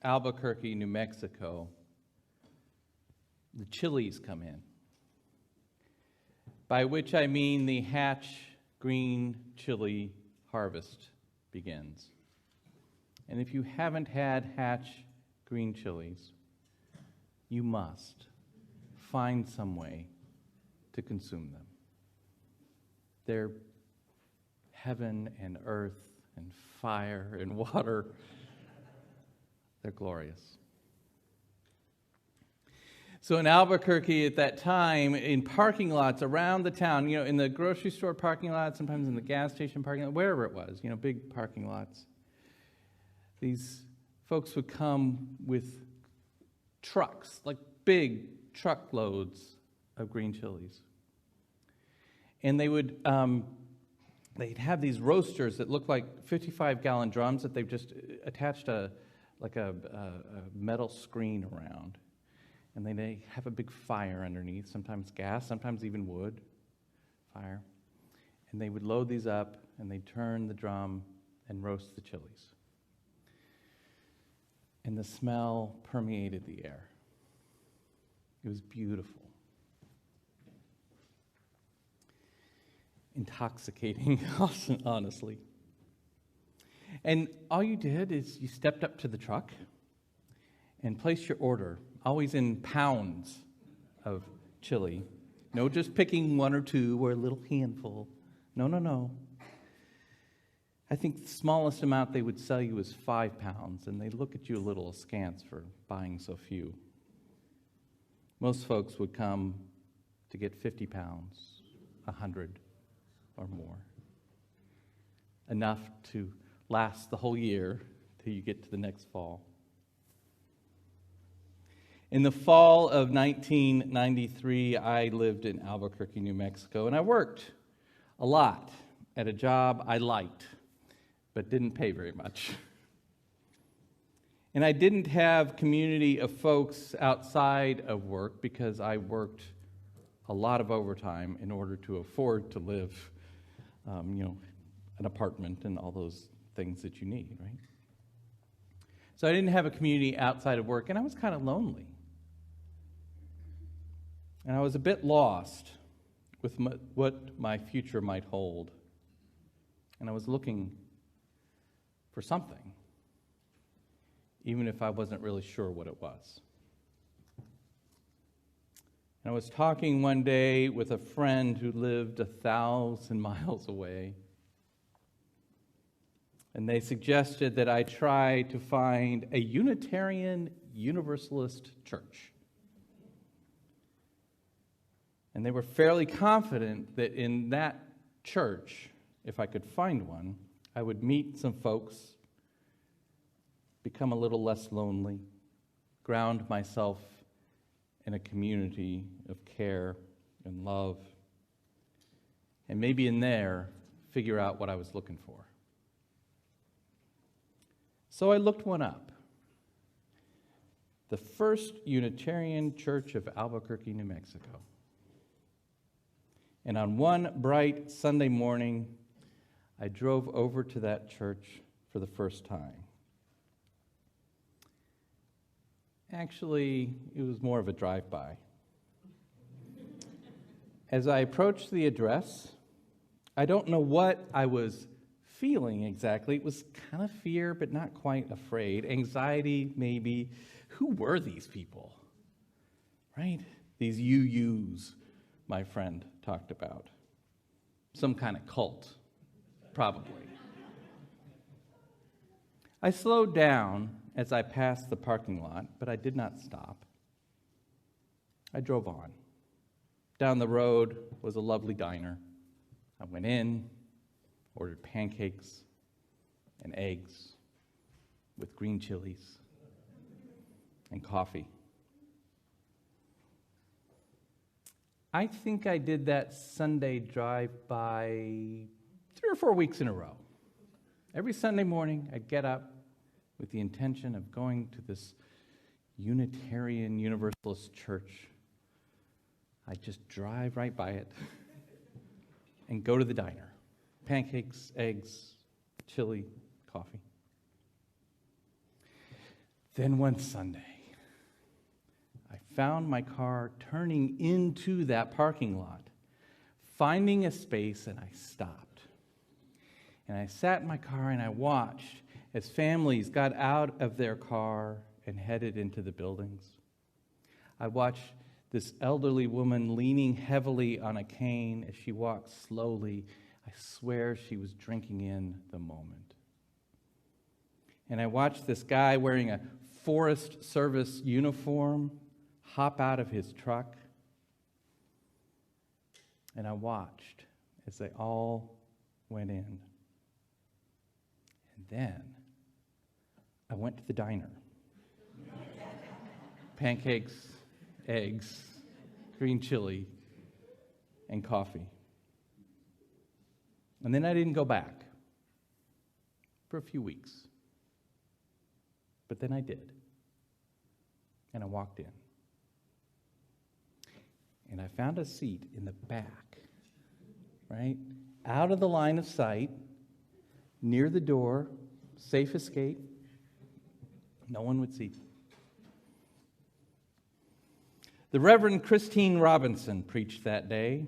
Albuquerque, New Mexico, the chilies come in, by which I mean the Hatch green chili harvest begins. And if you haven't had Hatch green chilies, you must find some way to consume them. They're heaven and earth and fire and water. They're glorious. So in Albuquerque at that time, in parking lots around the town, in the grocery store parking lot, sometimes in the gas station parking lot, wherever it was, big parking lots, these folks would come with trucks, like big truckloads of green chilies. And they'd have these roasters that looked like 55-gallon drums that they've just attached a metal screen around. And they have a big fire underneath, sometimes gas, sometimes even wood fire. And they would load these up, and they'd turn the drum and roast the chilies. And the smell permeated the air. It was beautiful. Intoxicating, honestly. And all you did is you stepped up to the truck and placed your order, always in pounds of chili. No just picking one or two or a little handful. No. I think the smallest amount they would sell you was 5 pounds, and they look at you a little askance for buying so few. Most folks would come to get 50 pounds, 100 or more. Enough to last the whole year till you get to the next fall. In the fall of 1993, I lived in Albuquerque, New Mexico, and I worked a lot at a job I liked, but didn't pay very much. And I didn't have community of folks outside of work because I worked a lot of overtime in order to afford to live, an apartment and all those things that you need, right? So I didn't have a community outside of work, and I was kind of lonely. And I was a bit lost with what my future might hold. And I was looking for something, even if I wasn't really sure what it was. And I was talking one day with a friend who lived 1,000 miles away. And they suggested that I try to find a Unitarian Universalist church. And they were fairly confident that in that church, if I could find one, I would meet some folks, become a little less lonely, ground myself in a community of care and love, and maybe in there figure out what I was looking for. So I looked one up. The First Unitarian Church of Albuquerque, New Mexico. And on one bright Sunday morning, I drove over to that church for the first time. Actually, it was more of a drive-by. As I approached the address, I don't know what I was feeling exactly. It was kind of fear, but not quite afraid. Anxiety, maybe. Who were these people? Right? These UUs my friend talked about. Some kind of cult, probably. I slowed down as I passed the parking lot, but I did not stop. I drove on. Down the road was a lovely diner. I went in, ordered pancakes and eggs with green chilies and coffee. I think I did that Sunday drive-by 3 or 4 weeks in a row. Every Sunday morning, I'd get up with the intention of going to this Unitarian Universalist church. I'd just drive right by it and go to the diner. Pancakes, eggs, chili, coffee. Then one Sunday, I found my car turning into that parking lot, finding a space, and I stopped. And I sat in my car and I watched as families got out of their car and headed into the buildings. I watched this elderly woman leaning heavily on a cane as she walked slowly. I swear she was drinking in the moment. And I watched this guy wearing a Forest Service uniform hop out of his truck. And I watched as they all went in. And then I went to the diner. Pancakes, eggs, green chili, and coffee. And then I didn't go back for a few weeks. But then I did. And I walked in. And I found a seat in the back, right? Out of the line of sight, near the door, safe escape. No one would see. The Reverend Christine Robinson preached that day.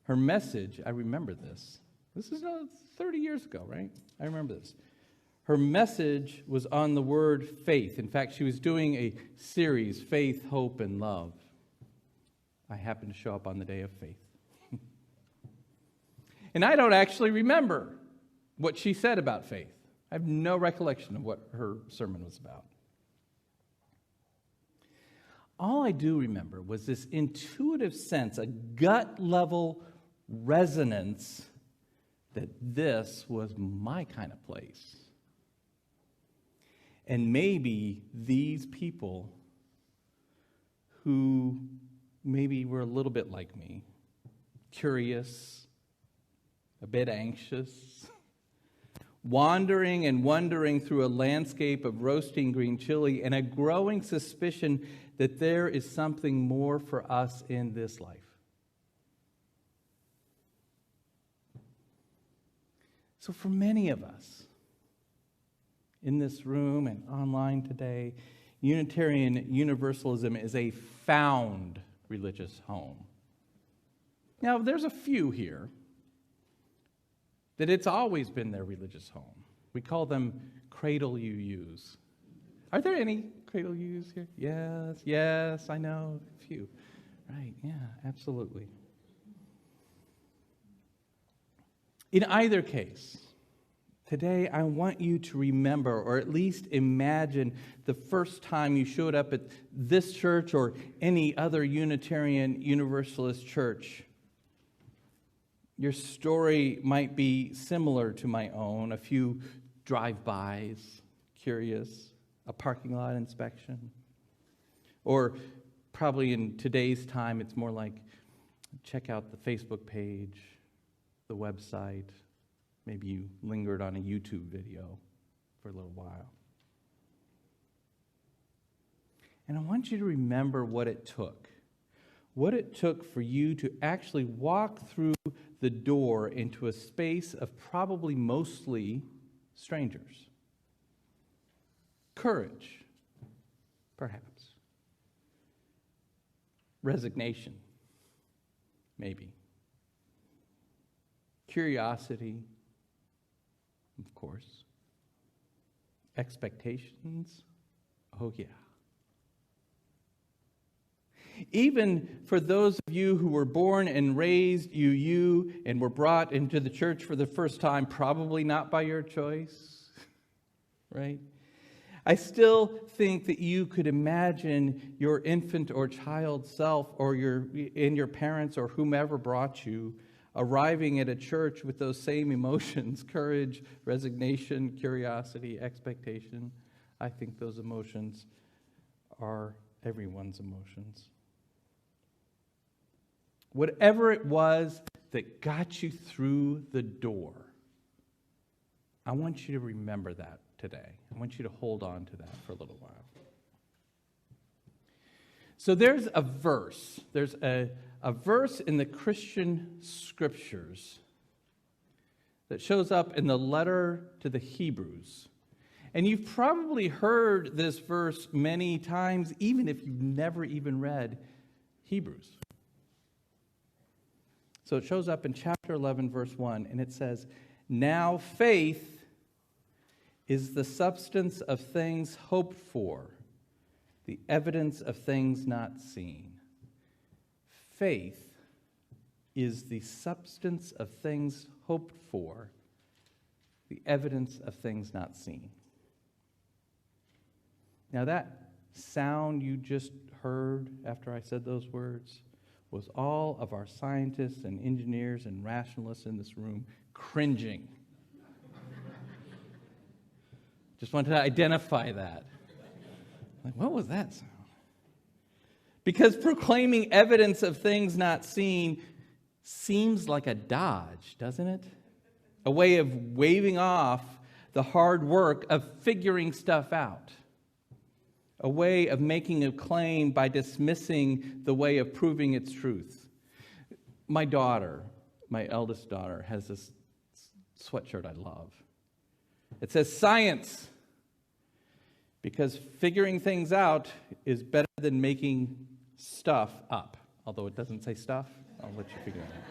Her message, I remember this. This is 30 years ago, right? I remember this. Her message was on the word faith. In fact, she was doing a series, Faith, Hope, and Love. I happened to show up on the day of faith. And I don't actually remember what she said about faith. I have no recollection of what her sermon was about. All I do remember was this intuitive sense, a gut-level resonance that this was my kind of place. And maybe these people who maybe were a little bit like me, curious, a bit anxious, wandering and wondering through a landscape of roasting green chili and a growing suspicion that there is something more for us in this life. So for many of us in this room and online today, Unitarian Universalism is a found religious home. Now, there's a few here that it's always been their religious home. We call them cradle UUs. Are there any cradle UUs here? Yes, I know, a few. Right, yeah, absolutely. In either case, today I want you to remember, or at least imagine, the first time you showed up at this church or any other Unitarian Universalist church. Your story might be similar to my own, a few drive-bys, curious, a parking lot inspection. Or probably in today's time, it's more like check out the Facebook page, the website. Maybe you lingered on a YouTube video for a little while. And I want you to remember what it took. What it took for you to actually walk through the door into a space of probably mostly strangers. Courage, perhaps. Resignation, maybe. Curiosity, of course. Expectations, oh yeah. Even for those of you who were born and raised UU and were brought into the church for the first time, probably not by your choice, right? I still think that you could imagine your infant or child self or your parents or whomever brought you arriving at a church with those same emotions, courage, resignation, curiosity, expectation. I think those emotions are everyone's emotions. Whatever it was that got you through the door, I want you to remember that today. I want you to hold on to that for a little while. So there's a verse. There's a verse in the Christian scriptures that shows up in the letter to the Hebrews. And you've probably heard this verse many times, even if you've never even read Hebrews. So it shows up in chapter 11, verse 1, and it says, "Now faith is the substance of things hoped for, the evidence of things not seen." Faith is the substance of things hoped for, the evidence of things not seen. Now that sound you just heard after I said those words was all of our scientists and engineers and rationalists in this room cringing. Just wanted to identify that. Like, what was that sound? Because proclaiming evidence of things not seen seems like a dodge, doesn't it? A way of waving off the hard work of figuring stuff out. A way of making a claim by dismissing the way of proving its truth. My daughter, my eldest daughter, has this sweatshirt I love. It says science, because figuring things out is better than making stuff up. Although it doesn't say stuff, I'll let you figure it out.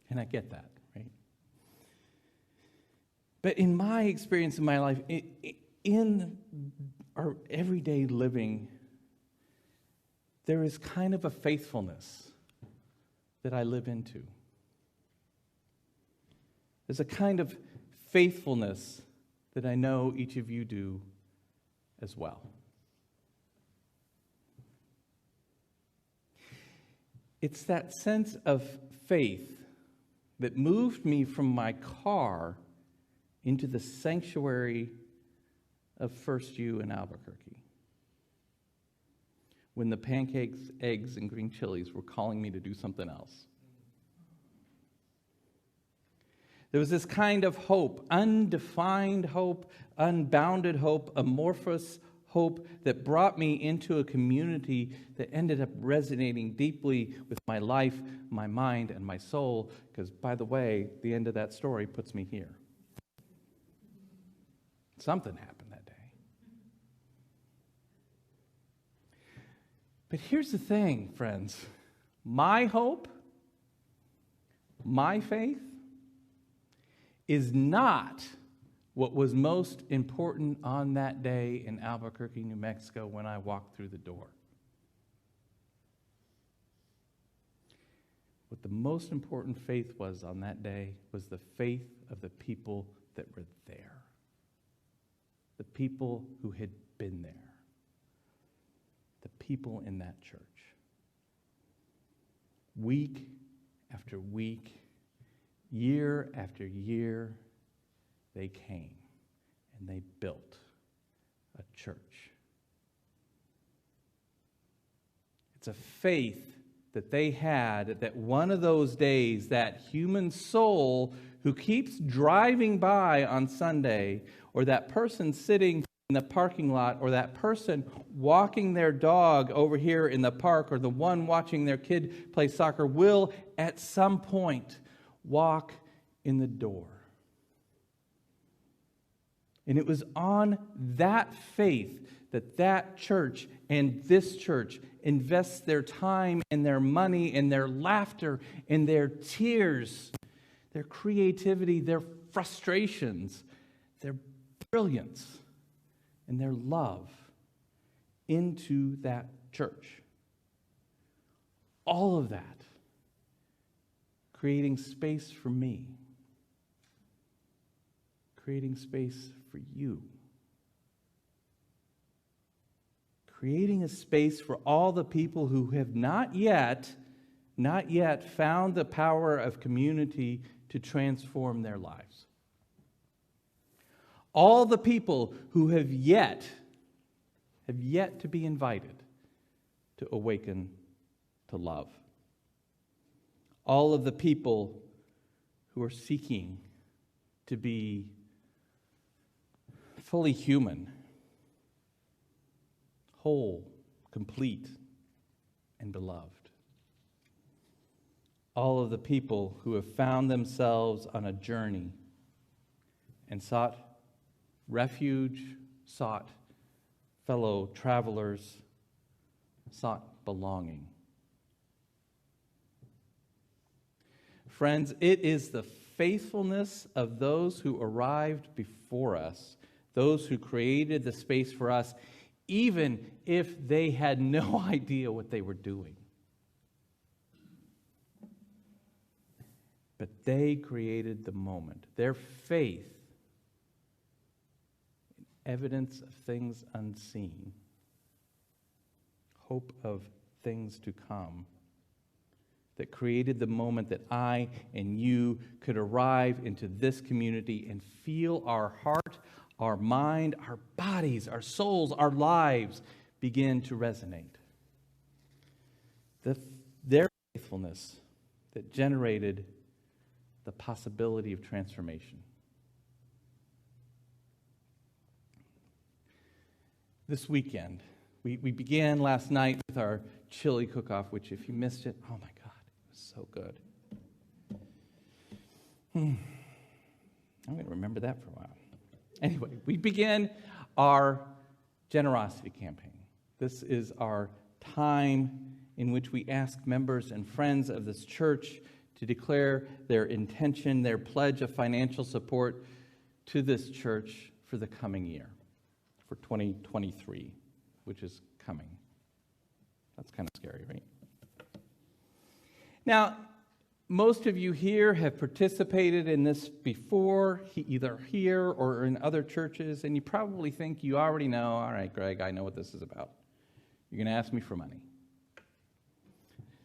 And I get that, right? But in my experience in my life, in our everyday living, there is kind of a faithfulness that I live into. There's a kind of faithfulness that I know each of you do as well. It's that sense of faith that moved me from my car into the sanctuary of First U in Albuquerque, when the pancakes, eggs, and green chilies were calling me to do something else. There was this kind of hope, undefined hope, unbounded hope, amorphous hope that brought me into a community that ended up resonating deeply with my life, my mind, and my soul, because, by the way, the end of that story puts me here. Something happened that day. But here's the thing, friends. My hope, my faith, is not what was most important on that day in Albuquerque, New Mexico, when I walked through the door. What the most important faith was on that day was the faith of the people that were there. The people who had been there. The people in that church. Week after week, year after year, they came and they built a church. It's a faith that they had that one of those days, that human soul who keeps driving by on Sunday, or that person sitting in the parking lot, or that person walking their dog over here in the park, or the one watching their kid play soccer, will at some point walk in the door. And it was on that faith that that church and this church invests their time and their money and their laughter and their tears, their creativity, their frustrations, their brilliance, and their love into that church. All of that creating space for me, creating space for you, creating a space for all the people who have not yet found the power of community to transform their lives. All the people who have yet to be invited to awaken to love. All of the people who are seeking to be fully human, whole, complete, and beloved. all of the people who have found themselves on a journey and sought refuge, sought fellow travelers, sought belonging. Friends, it is the faithfulness of those who arrived before us, those who created the space for us, even if they had no idea what they were doing. But they created the moment. Their faith, evidence of things unseen, hope of things to come, that created the moment that I and you could arrive into this community and feel our heart, our mind, our bodies, our souls, our lives begin to resonate. Their faithfulness that generated the possibility of transformation. This weekend, we began last night with our chili cook-off, which if you missed it, oh my God, it was so good. I'm going to remember that for a while. Anyway, we began our generosity campaign. This is our time in which we ask members and friends of this church to declare their intention, their pledge of financial support to this church for the coming year, for 2023, which is coming. That's kind of scary, right? Now, most of you here have participated in this before, either here or in other churches, and you probably think you already know, all right, Greg, I know what this is about. You're going to ask me for money.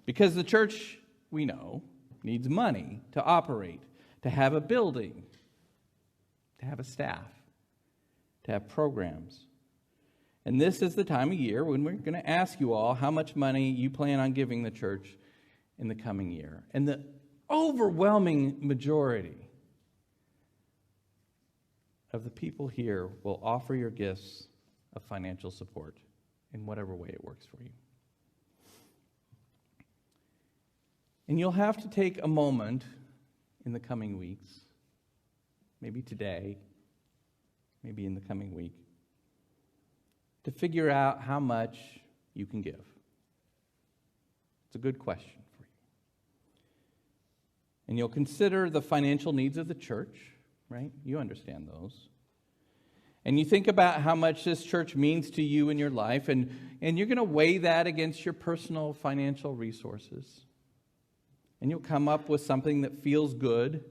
Because the church, we know, needs money to operate, to have a building, to have a staff, to have programs. And this is the time of year when we're going to ask you all how much money you plan on giving the church in the coming year. And the overwhelming majority of the people here will offer your gifts of financial support in whatever way it works for you. And you'll have to take a moment in the coming weeks, maybe today, maybe in the coming week, to figure out how much you can give. It's a good question for you. And you'll consider the financial needs of the church, right? You understand those. And you think about how much this church means to you in your life, and you're going to weigh that against your personal financial resources. And you'll come up with something that feels good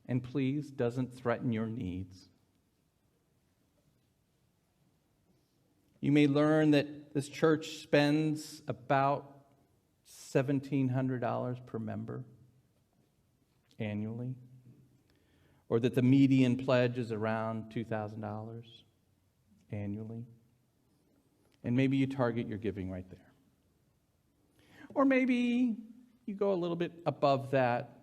and, please, doesn't threaten your needs. You may learn that this church spends about $1,700 per member annually, or that the median pledge is around $2,000 annually. And maybe you target your giving right there. Or maybe you go a little bit above that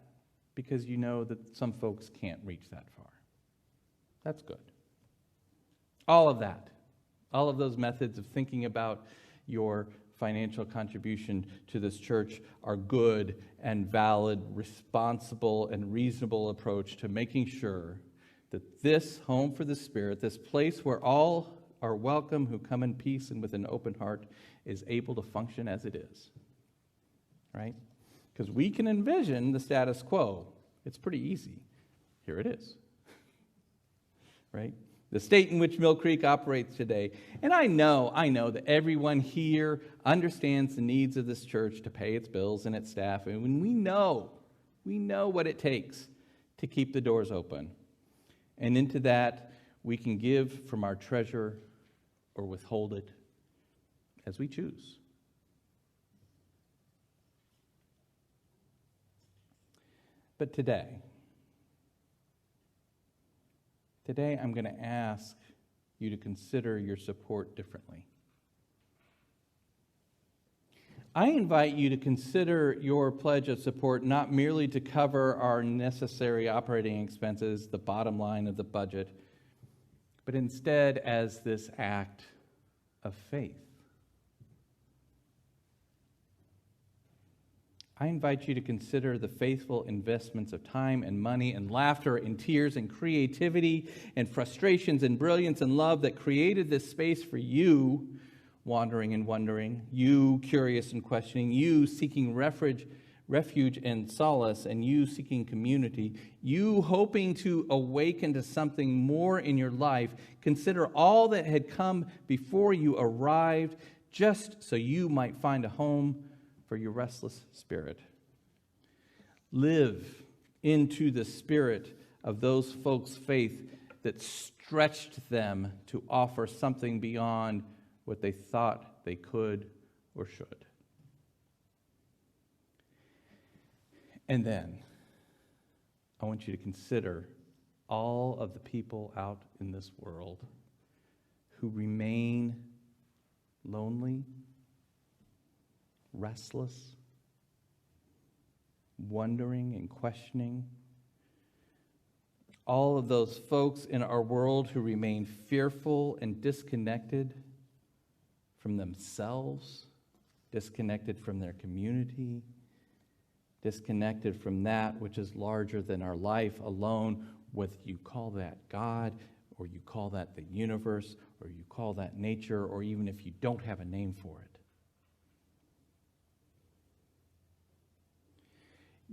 because you know that some folks can't reach that far. That's good. All of that, all of those methods of thinking about your financial contribution to this church are good and valid, responsible and reasonable approach to making sure that this home for the Spirit, this place where all are welcome who come in peace and with an open heart, is able to function as it is. Right? Because we can envision the status quo. It's pretty easy. Here it is. Right? The state in which Mill Creek operates today. And I know that everyone here understands the needs of this church to pay its bills and its staff. And when we know what it takes to keep the doors open. And into that, we can give from our treasure or withhold it as we choose. But today I'm going to ask you to consider your support differently. I invite you to consider your pledge of support not merely to cover our necessary operating expenses, the bottom line of the budget, but instead as this act of faith. I invite you to consider the faithful investments of time and money and laughter and tears and creativity and frustrations and brilliance and love that created this space for you, wandering and wondering, you curious and questioning, you seeking refuge and solace, and you seeking community, you hoping to awaken to something more in your life. Consider all that had come before you arrived, just so you might find a home for your restless spirit. Live into the spirit of those folks' faith that stretched them to offer something beyond what they thought they could or should. And then, I want you to consider all of the people out in this world who remain lonely, restless, wondering and questioning. All of those folks in our world who remain fearful and disconnected from themselves, disconnected from their community, disconnected from that which is larger than our life alone, whether you call that God, or you call that the universe, or you call that nature, or even if you don't have a name for it.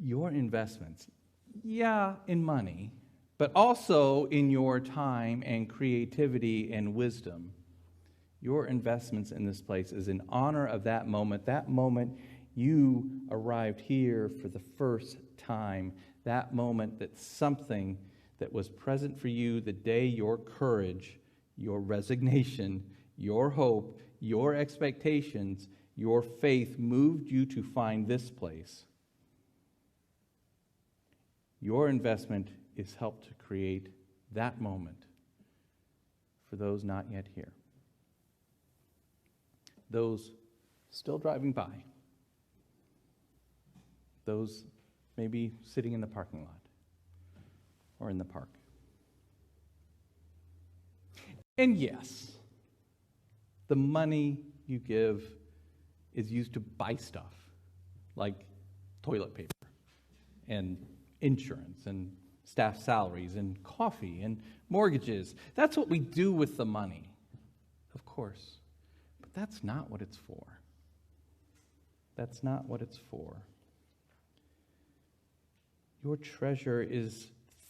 Your investments, in money, but also in your time and creativity and wisdom. Your investments in this place is in honor of that moment you arrived here for the first time, that moment that something that was present for you the day your courage, your resignation, your hope, your expectations, your faith moved you to find this place. Your investment is helped to create that moment for those not yet here. Those still driving by. Those maybe sitting in the parking lot or in the park. And yes, the money you give is used to buy stuff like toilet paper and insurance and staff salaries and coffee and mortgages. That's what we do with the money, of course. But that's not what it's for. That's not what it's for. Your treasure is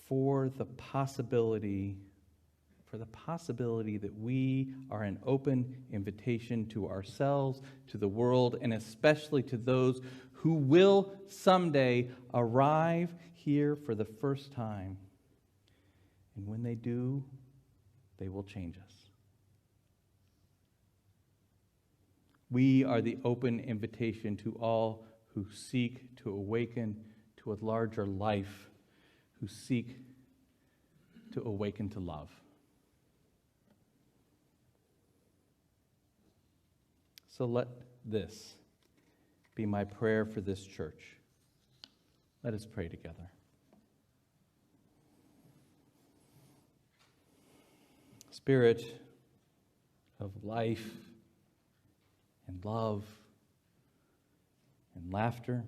for the possibility that we are an open invitation to ourselves, to the world, and especially to those who will someday arrive here for the first time. And when they do, they will change us. We are the open invitation to all who seek to awaken to a larger life, who seek to awaken to love. So let this be my prayer for this church. Let us pray together. Spirit of life and love and laughter,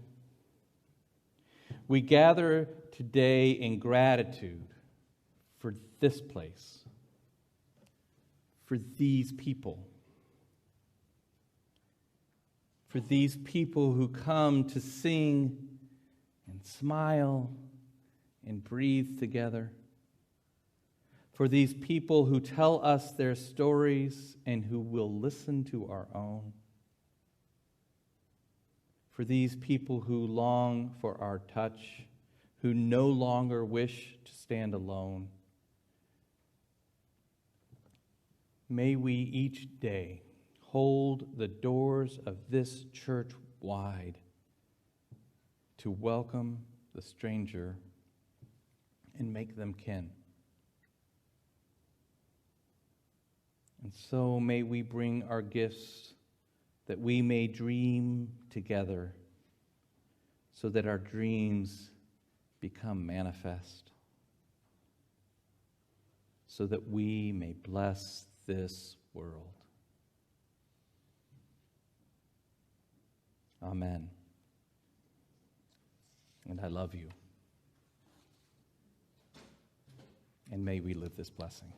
we gather today in gratitude for this place, for these people who come to sing and smile and breathe together, for these people who tell us their stories and who will listen to our own, for these people who long for our touch, who no longer wish to stand alone. May we each day hold the doors of this church wide to welcome the stranger and make them kin. And so may we bring our gifts that we may dream together so that our dreams become manifest, so that we may bless this world. Amen. and I love you. And may we live this blessing.